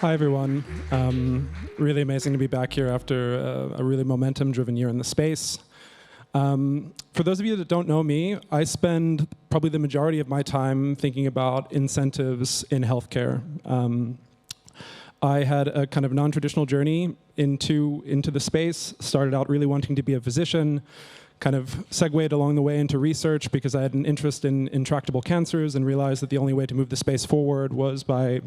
Hi, everyone. Really amazing to be back here after a really momentum-driven year in the space. For those of you that don't know me, I spend probably the majority of my time thinking about incentives in healthcare. I had a kind of non-traditional journey into the space, started out really wanting to be a physician, kind of segued along the way into research because I had an interest in intractable cancers and realized that the only way to move the space forward was by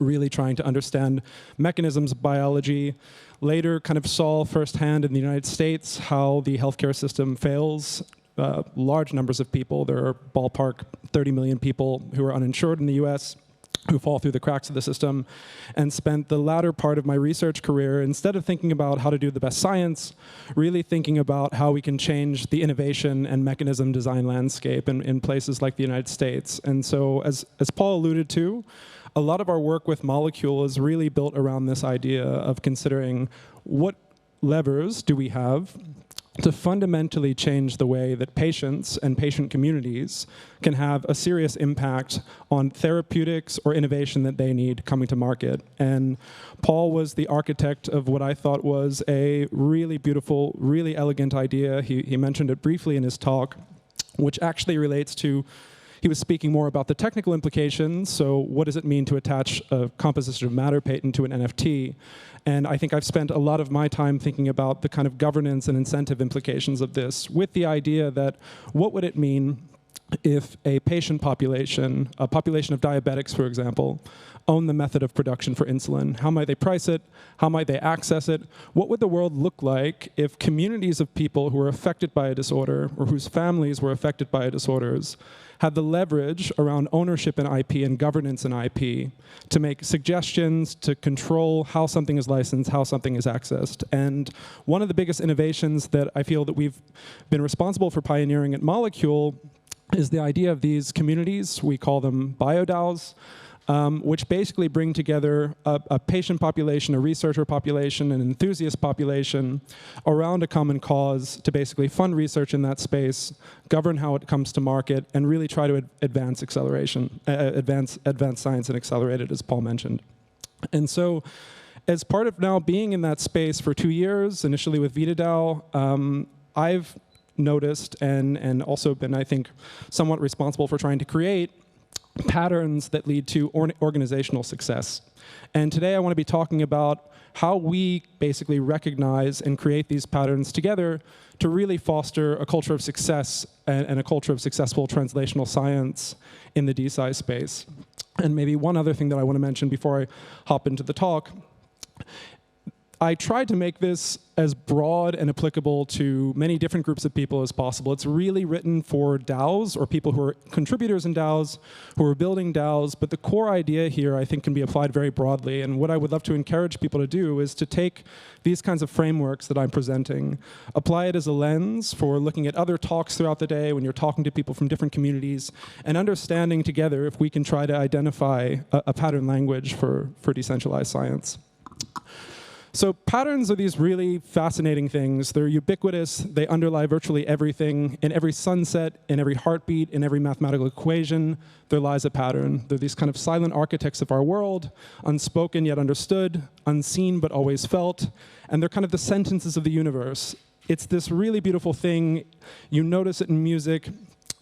really trying to understand mechanisms of biology. Later kind of saw firsthand in the United States how the healthcare system fails large numbers of people. There are ballpark 30 million people who are uninsured in the US who fall through the cracks of the system, and spent the latter part of my research career, instead of thinking about how to do the best science, really thinking about how we can change the innovation and mechanism design landscape in places like the United States. And so, as Paul alluded to, a lot of our work with Molecule is really built around this idea of considering what levers do we have to fundamentally change the way that patients and patient communities can have a serious impact on therapeutics or innovation that they need coming to market. And Paul was the architect of what I thought was a really beautiful, really elegant idea. He mentioned it briefly in his talk, which actually relates to, he was speaking more about the technical implications, so what does it mean to attach a composition of matter patent to an NFT? And I think I've spent a lot of my time thinking about the kind of governance and incentive implications of this, with the idea that what would it mean if a patient population, a population of diabetics, for example, own the method of production for insulin? How might they price it? How might they access it? What would the world look like if communities of people who were affected by a disorder or whose families were affected by disorders had the leverage around ownership in IP and governance in IP to make suggestions, to control how something is licensed, how something is accessed? And one of the biggest innovations that I feel that we've been responsible for pioneering at Molecule is the idea of these communities. We call them BioDAOs, which basically bring together a patient population, a researcher population, an enthusiast population around a common cause to basically fund research in that space, govern how it comes to market, and really try to advance science and accelerate it, as Paul mentioned. And so, as part of now being in that space for 2 years, initially with VitaDAO, I've noticed and also been, I think, somewhat responsible for trying to create patterns that lead to organizational success. And today I want to be talking about how we basically recognize and create these patterns together to really foster a culture of success and a culture of successful translational science in the DeSci space. And maybe one other thing that I want to mention before I hop into the talk. I tried to make this as broad and applicable to many different groups of people as possible. It's really written for DAOs, or people who are contributors in DAOs, who are building DAOs, but the core idea here I think can be applied very broadly. And what I would love to encourage people to do is to take these kinds of frameworks that I'm presenting, apply it as a lens for looking at other talks throughout the day when you're talking to people from different communities, and understanding together if we can try to identify a pattern language for decentralized science. So patterns are these really fascinating things. They're ubiquitous. They underlie virtually everything. In every sunset, in every heartbeat, in every mathematical equation, there lies a pattern. They're these kind of silent architects of our world, unspoken yet understood, unseen but always felt, and they're kind of the sentences of the universe. It's this really beautiful thing. You notice it in music.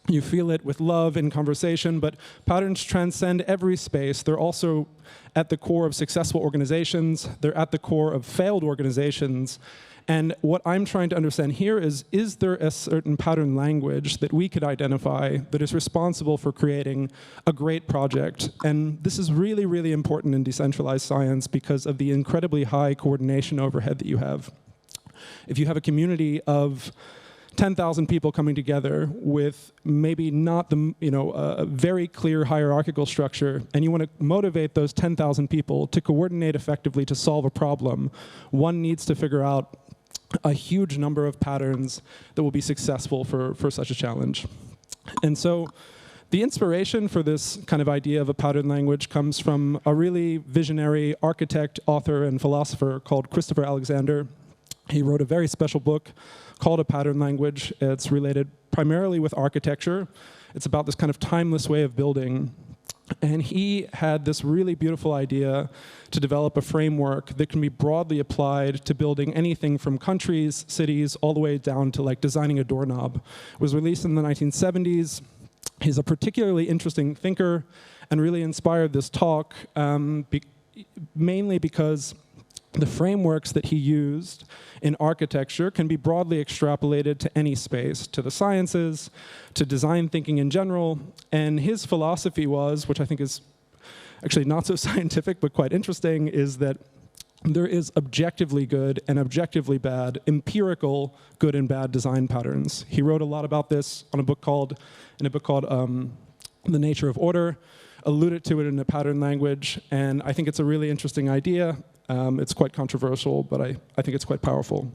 You feel it with love in conversation, but patterns transcend every space. They're also at the core of successful organizations. They're at the core of failed organizations. And what I'm trying to understand here is there a certain pattern language that we could identify that is responsible for creating a great project? And this is really, really important in decentralized science because of the incredibly high coordination overhead that you have. If you have a community of 10,000 people coming together with maybe not the, a very clear hierarchical structure, and you want to motivate those 10,000 people to coordinate effectively to solve a problem, one needs to figure out a huge number of patterns that will be successful for such a challenge. And so the inspiration for this kind of idea of a pattern language comes from a really visionary architect, author, and philosopher called Christopher Alexander. He wrote a very special book called A Pattern Language. It's related primarily with architecture. It's about this kind of timeless way of building. And he had this really beautiful idea to develop a framework that can be broadly applied to building anything from countries, cities, all the way down to like designing a doorknob. It was released in the 1970s. He's a particularly interesting thinker and really inspired this talk, mainly because the frameworks that he used in architecture can be broadly extrapolated to any space, to the sciences, to design thinking in general. And his philosophy was, which I think is actually not so scientific but quite interesting, is that there is objectively good and objectively bad, empirical good and bad design patterns. He wrote a lot about this in a book called The Nature of Order, alluded to it in a pattern language, and I think it's a really interesting idea. It's quite controversial, but I think it's quite powerful.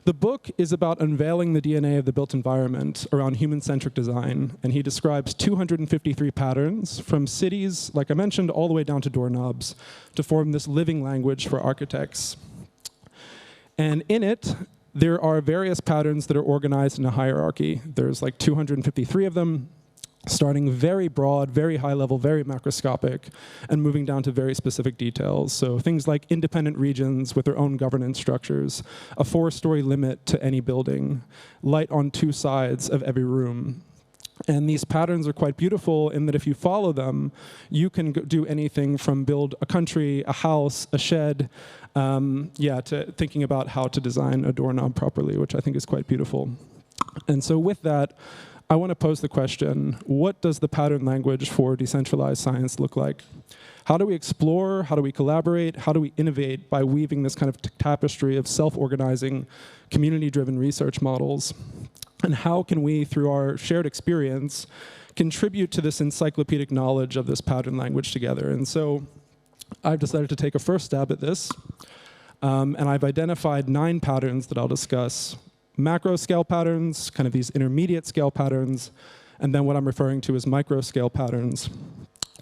The book is about unveiling the DNA of the built environment around human-centric design, and he describes 253 patterns from cities, like I mentioned, all the way down to doorknobs, to form this living language for architects. And in it, there are various patterns that are organized in a hierarchy. There's like 253 of them, starting very broad, very high level, very macroscopic, and moving down to very specific details. So things like independent regions with their own governance structures, a 4-story limit to any building, light on 2 sides of every room. And these patterns are quite beautiful in that if you follow them, you can do anything from build a country, a house, a shed, to thinking about how to design a doorknob properly, which I think is quite beautiful. And so with that, I want to pose the question, what does the pattern language for decentralized science look like? How do we explore, how do we collaborate, how do we innovate by weaving this kind of tapestry of self-organizing, community-driven research models? And how can we, through our shared experience, contribute to this encyclopedic knowledge of this pattern language together? And so I've decided to take a first stab at this, and I've identified 9 patterns that I'll discuss. Macro scale patterns, kind of these intermediate scale patterns, and then what I'm referring to as micro scale patterns,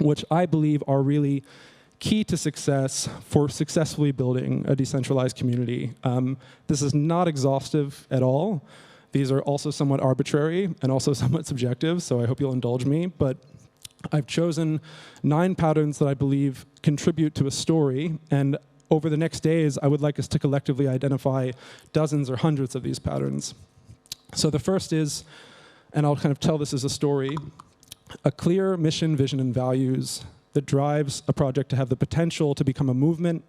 which I believe are really key to success for successfully building a decentralized community. This is not exhaustive at all. These are also somewhat arbitrary and also somewhat subjective, so I hope you'll indulge me, but I've chosen 9 patterns that I believe contribute to a story, and over the next days, I would like us to collectively identify dozens or hundreds of these patterns. So the first is, and I'll kind of tell this as a story, a clear mission, vision, and values that drives a project to have the potential to become a movement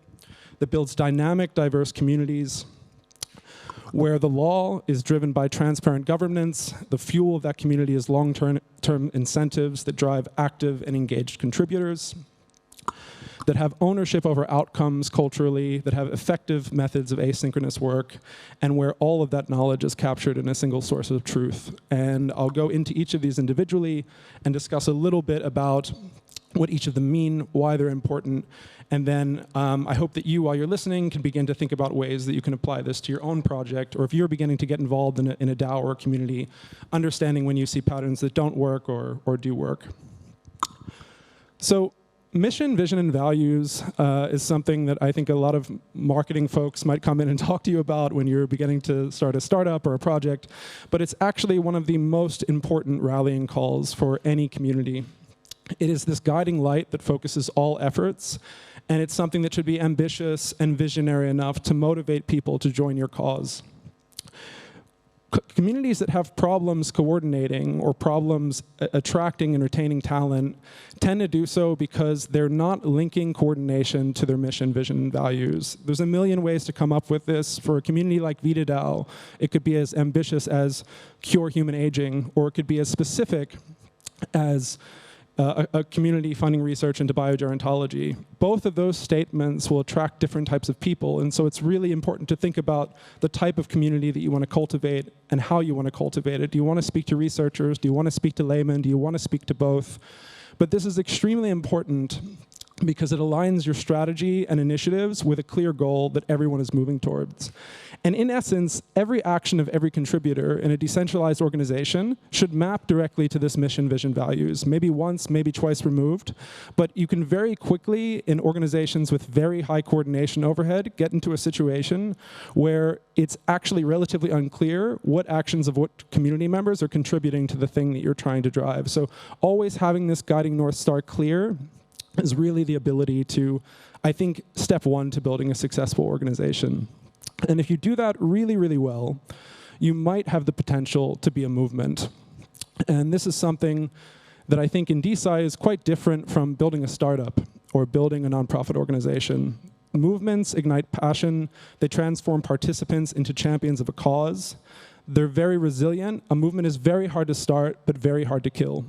that builds dynamic, diverse communities, where the law is driven by transparent governance, the fuel of that community is long-term incentives that drive active and engaged contributors, that have ownership over outcomes culturally, that have effective methods of asynchronous work, and where all of that knowledge is captured in a single source of truth. And I'll go into each of these individually and discuss a little bit about what each of them mean, why they're important, and then I hope that you, while you're listening, can begin to think about ways that you can apply this to your own project, or if you're beginning to get involved in a DAO or community, understanding when you see patterns that don't work or do work. So, mission, vision, and values is something that I think a lot of marketing folks might come in and talk to you about when you're beginning to start a startup or a project, but it's actually one of the most important rallying calls for any community. It is this guiding light that focuses all efforts, and it's something that should be ambitious and visionary enough to motivate people to join your cause. Communities that have problems coordinating or problems attracting and retaining talent tend to do so because they're not linking coordination to their mission, vision, and values. There's a million ways to come up with this. For a community like VitaDAO, it could be as ambitious as cure human aging, or it could be as specific as a community funding research into biogerontology. Both of those statements will attract different types of people, and so it's really important to think about the type of community that you want to cultivate and how you want to cultivate it. Do you want to speak to researchers? Do you want to speak to laymen? Do you want to speak to both? But this is extremely important because it aligns your strategy and initiatives with a clear goal that everyone is moving towards. And in essence, every action of every contributor in a decentralized organization should map directly to this mission, vision, values, maybe once, maybe twice removed. But you can very quickly, in organizations with very high coordination overhead, get into a situation where it's actually relatively unclear what actions of what community members are contributing to the thing that you're trying to drive. So always having this guiding North Star clear is really the ability to, I think, step one to building a successful organization. And if you do that really, really well, you might have the potential to be a movement. And this is something that I think in DeSci is quite different from building a startup or building a nonprofit organization. Movements ignite passion. They transform participants into champions of a cause. They're very resilient. A movement is very hard to start, but very hard to kill.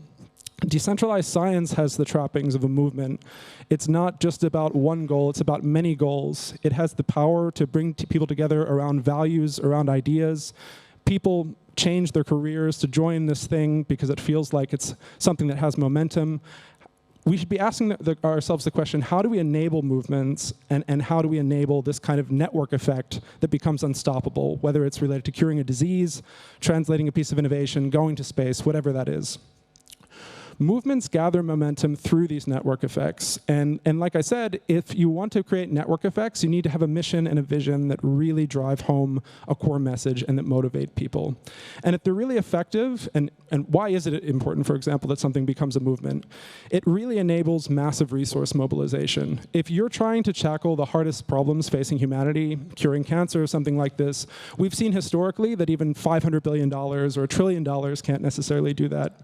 Decentralized science has the trappings of a movement. It's not just about one goal, it's about many goals. It has the power to bring people together around values, around ideas. People change their careers to join this thing because it feels like it's something that has momentum. We should be asking ourselves the question, how do we enable movements and how do we enable this kind of network effect that becomes unstoppable, whether it's related to curing a disease, translating a piece of innovation, going to space, whatever that is. Movements gather momentum through these network effects. And like I said, if you want to create network effects, you need to have a mission and a vision that really drive home a core message and that motivate people. And if they're really effective, and why is it important, for example, that something becomes a movement? It really enables massive resource mobilization. If you're trying to tackle the hardest problems facing humanity, curing cancer or something like this, we've seen historically that even $500 billion or $1 trillion can't necessarily do that.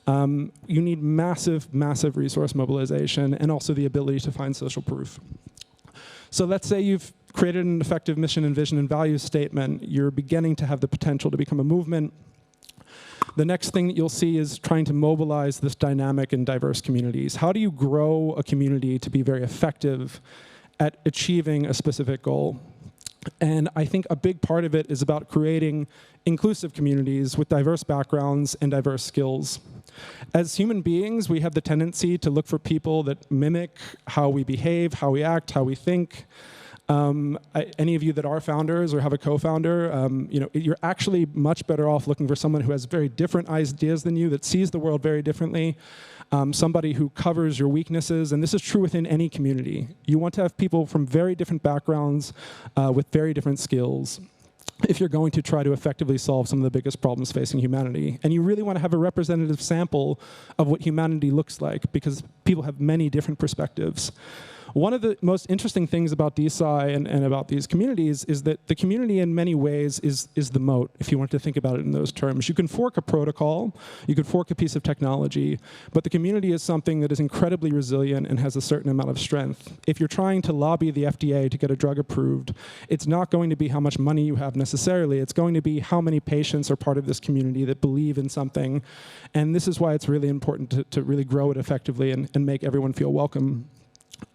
You need massive, massive resource mobilization and also the ability to find social proof. So let's say you've created an effective mission and vision and values statement. You're beginning to have the potential to become a movement. The next thing that you'll see is trying to mobilize this dynamic and diverse communities. How do you grow a community to be very effective at achieving a specific goal? And I think a big part of it is about creating inclusive communities with diverse backgrounds and diverse skills. As human beings, we have the tendency to look for people that mimic how we behave, how we act, how we think. Any of you that are founders or have a co-founder, you're actually much better off looking for someone who has very different ideas than you, that sees the world very differently, somebody who covers your weaknesses, and this is true within any community. You want to have people from very different backgrounds with very different skills if you're going to try to effectively solve some of the biggest problems facing humanity. And you really want to have a representative sample of what humanity looks like, because people have many different perspectives. One of the most interesting things about DeSci and about these communities is that the community in many ways is the moat, if you want to think about it in those terms. You can fork a protocol, you could fork a piece of technology, but the community is something that is incredibly resilient and has a certain amount of strength. If you're trying to lobby the FDA to get a drug approved, it's not going to be how much money you have necessarily, it's going to be how many patients are part of this community that believe in something. And this is why it's really important to really grow it effectively and make everyone feel welcome.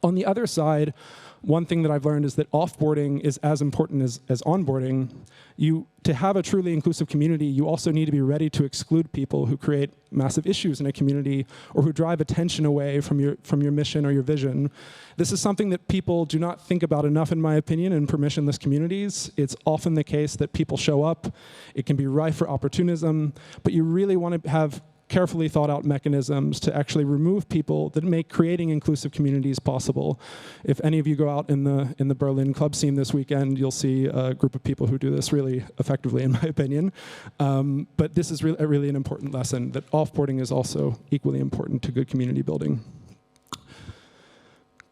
On the other side, one thing that I've learned is that offboarding is as important as onboarding. To have a truly inclusive community, you also need to be ready to exclude people who create massive issues in a community or who drive attention away from your mission or your vision. This is something that people do not think about enough, in my opinion, in permissionless communities. It's often the case that people show up. It can be rife for opportunism, but you really want to have carefully thought out mechanisms to actually remove people that make creating inclusive communities possible. If any of you go out in the Berlin club scene this weekend, you'll see a group of people who do this really effectively, in my opinion. But this is really an important lesson, that offboarding is also equally important to good community building.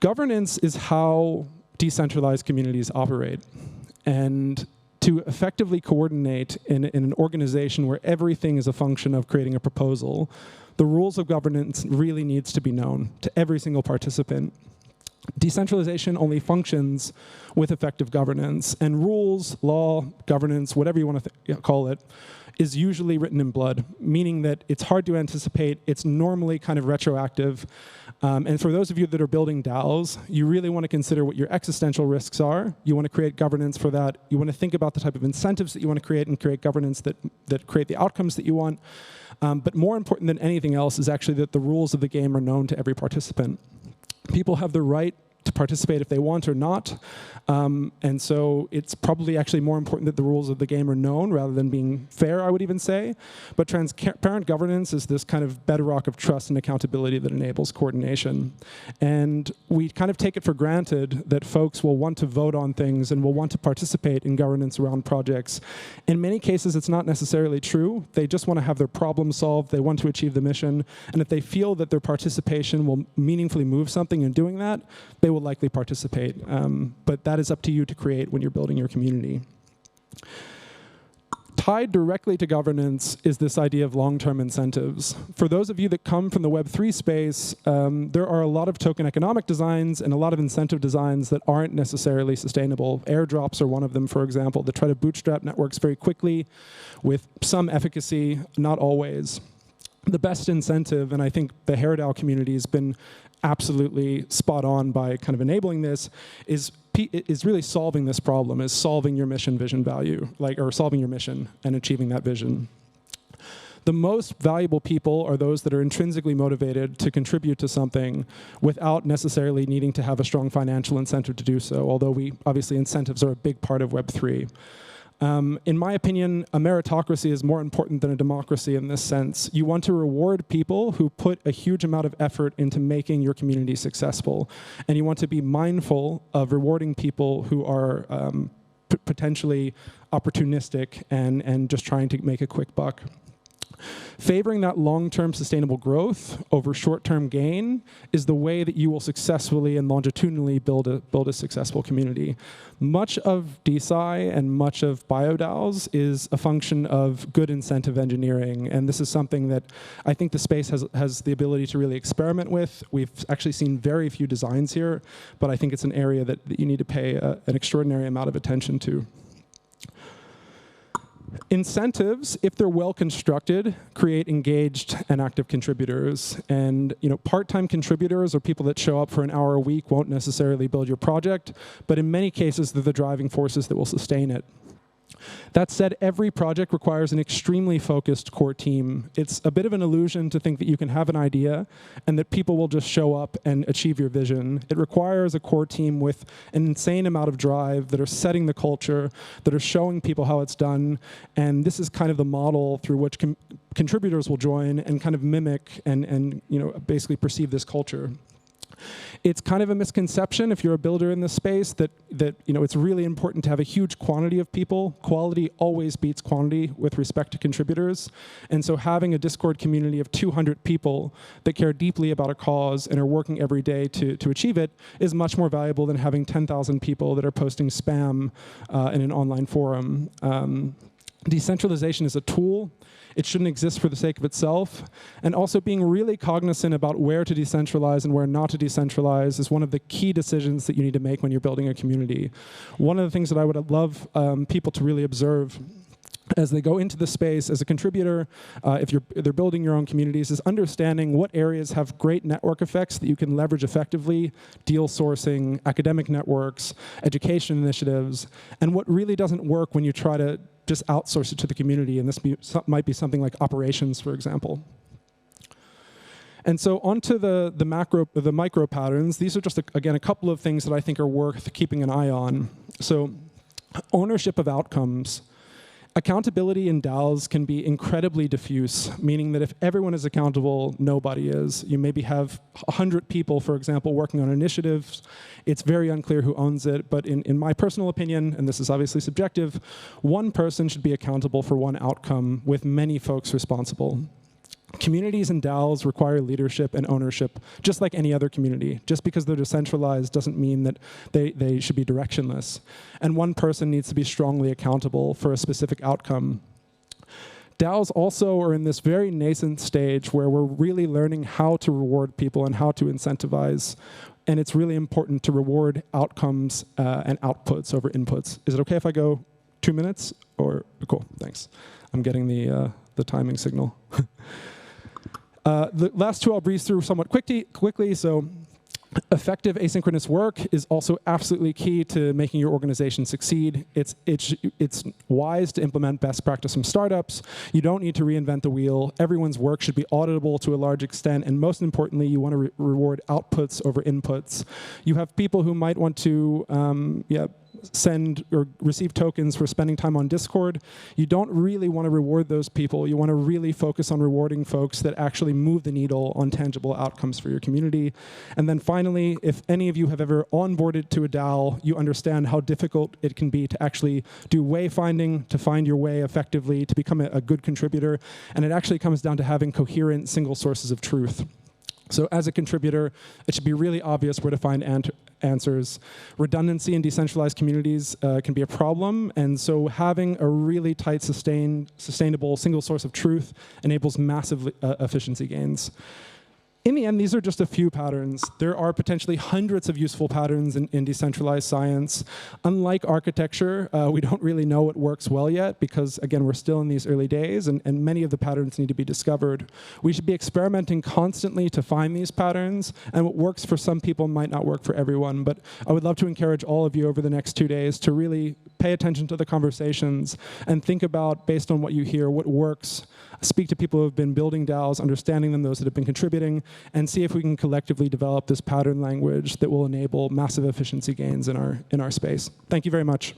Governance is how decentralized communities operate. And to effectively coordinate in an organization where everything is a function of creating a proposal, the rules of governance really needs to be known to every single participant. Decentralization only functions with effective governance, and rules, law, governance, whatever you want to call it, is usually written in blood, meaning that it's hard to anticipate, it's normally kind of retroactive. And for those of you that are building DAOs, you really want to consider what your existential risks are. You want to create governance for that. You want to think about the type of incentives that you want to create and create governance that create the outcomes that you want. But more important than anything else is actually that the rules of the game are known to every participant. People have the right to participate if they want or not. And so it's probably actually more important that the rules of the game are known rather than being fair, I would even say. But transparent governance is this kind of bedrock of trust and accountability that enables coordination. And we kind of take it for granted that folks will want to vote on things and will want to participate in governance around projects. In many cases, it's not necessarily true. They just want to have their problem solved. They want to achieve the mission. And if they feel that their participation will meaningfully move something in doing that, they will likely participate. But that is up to you to create when you're building your community. Tied directly to governance is this idea of long-term incentives. For those of you that come from the Web3 space, there are a lot of token economic designs and a lot of incentive designs that aren't necessarily sustainable. Airdrops are one of them, for example, that try to bootstrap networks very quickly with some efficacy, not always. The best incentive, and I think the HairDAO community has been absolutely spot on by kind of enabling this, is really solving this problem, is solving your mission, vision, value, or solving your mission and achieving that vision. The most valuable people are those that are intrinsically motivated to contribute to something without necessarily needing to have a strong financial incentive to do so, although obviously incentives are a big part of Web3. In my opinion, a meritocracy is more important than a democracy in this sense. You want to reward people who put a huge amount of effort into making your community successful. And you want to be mindful of rewarding people who are potentially opportunistic and just trying to make a quick buck. Favoring that long-term sustainable growth over short-term gain is the way that you will successfully and longitudinally build a successful community. Much of DeSci and much of BioDAOs is a function of good incentive engineering, and this is something that I think the space has the ability to really experiment with. We've actually seen very few designs here, but I think it's an area that you need to pay an extraordinary amount of attention to. Incentives, if they're well constructed, create engaged and active contributors. And part-time contributors or people that show up for an hour a week won't necessarily build your project, but in many cases, they're the driving forces that will sustain it. That said, every project requires an extremely focused core team. It's a bit of an illusion to think that you can have an idea and that people will just show up and achieve your vision. It requires a core team with an insane amount of drive that are setting the culture, that are showing people how it's done, and this is kind of the model through which contributors will join and kind of mimic and basically perceive this culture. It's kind of a misconception if you're a builder in this space that it's really important to have a huge quantity of people. Quality always beats quantity with respect to contributors. And so having a Discord community of 200 people that care deeply about a cause and are working every day to achieve it is much more valuable than having 10,000 people that are posting spam in an online forum. Decentralization is a tool. It shouldn't exist for the sake of itself. And also being really cognizant about where to decentralize and where not to decentralize is one of the key decisions that you need to make when you're building a community. One of the things that I would love people to really observe as they go into the space as a contributor, if they're building your own communities, is understanding what areas have great network effects that you can leverage effectively, deal sourcing, academic networks, education initiatives, and what really doesn't work when you try to just outsource it to the community, and this might be something like operations, for example. And so onto the micro patterns. These are just, again, a couple of things that I think are worth keeping an eye on. So ownership of outcomes. Accountability in DAOs can be incredibly diffuse, meaning that if everyone is accountable, nobody is. You maybe have 100 people, for example, working on initiatives. It's very unclear who owns it, but in my personal opinion, and this is obviously subjective, one person should be accountable for one outcome with many folks responsible. Communities and DAOs require leadership and ownership, just like any other community. Just because they're decentralized doesn't mean that they should be directionless. And one person needs to be strongly accountable for a specific outcome. DAOs also are in this very nascent stage where we're really learning how to reward people and how to incentivize. And it's really important to reward outcomes and outputs over inputs. Is it okay if I go 2 minutes? Or cool, thanks. I'm getting the timing signal. The last two I'll breeze through somewhat quickly. So Effective asynchronous work is also absolutely key to making your organization succeed. It's wise to implement best practice from startups. You don't need to reinvent the wheel. Everyone's work should be auditable to a large extent, and most importantly, you want to reward outputs over inputs. You have people who might want to send or receive tokens for spending time on Discord. You don't really want to reward those people. You want to really focus on rewarding folks that actually move the needle on tangible outcomes for your community. And then finally, if any of you have ever onboarded to a DAO, you understand how difficult it can be to actually do wayfinding, to find your way effectively, to become a good contributor. And it actually comes down to having coherent single sources of truth. So as a contributor, it should be really obvious where to find answers. Redundancy in decentralized communities can be a problem, and so having a really tight, sustainable single source of truth enables massive efficiency gains. In the end, these are just a few patterns. There are potentially hundreds of useful patterns in decentralized science. Unlike architecture, we don't really know what works well yet because, again, we're still in these early days, and many of the patterns need to be discovered. We should be experimenting constantly to find these patterns, and what works for some people might not work for everyone. But I would love to encourage all of you over the next 2 days to really pay attention to the conversations and think about, based on what you hear, what works. Speak to people who have been building DAOs, understanding them, those that have been contributing, and see if we can collectively develop this pattern language that will enable massive efficiency gains in our space. Thank you very much.